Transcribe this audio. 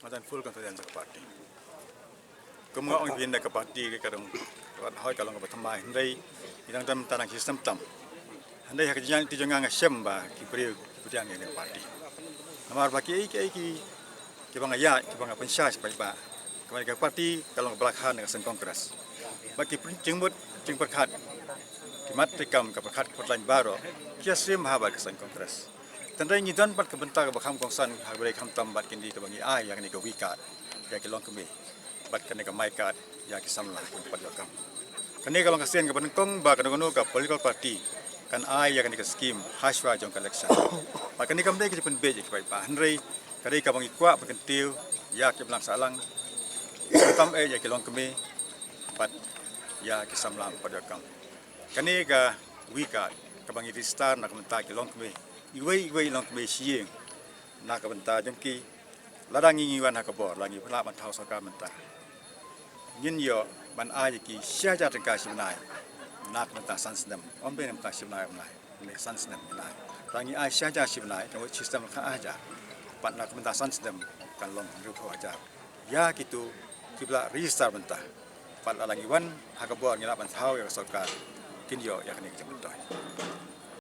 Madan full confidence ke parti. Kemudian orang pindah ke parti kadang hoi kalau nggak bertambah hendai idang tam tanang sistem tam. Hendai hak jangan ti jangan ngasem ba ki priang ini parti. Namar baki ki bang ya ki bang pensya sebaik ba. Kemarin ke parti kalau nggak belakang dengan sen kongres. Baki jengmut jeng perkat ki matrikam ke perkat perlain baru. Kia sim haba ke sen kongres. Tandai ni dan pat ke bentar ke bakam kongsan hak boleh kam tam bat kindi ke bangi ai yang ni ke wikat. Ya ki long kemi. Bat kene ke maikat ya ki samlah ke pat yakam. Kene kalau kasihan ke penengkong ba kene ke political party kan ai ya kene ke skim haswa jong election. Ba kene kam dai ke pen beje ke ba henrei kare ka bangi kwa pentiu ya ki belang salang. Kam ya ki long kemi bat ya ki samlah pat yakam. Kene ka wikat ke bangi ristar nak mentak ki long kemi. Iwei long kemi sieng nak bentar jengki ladang ngiwan hak bor langi pula ban thau saka mentah yin yo ban ai ki sia ja tengka simnai nak mentah sansnem ombe mentah simnai omnai ne sansnem nai langi ai sia ja simnai tengok sistem ka aja ban nak mentah sansnem kan long ru ko aja ya gitu kibla ristar mentah ban langi wan hak bor ngila ban thau ya saka kin yo ya kini jemutoi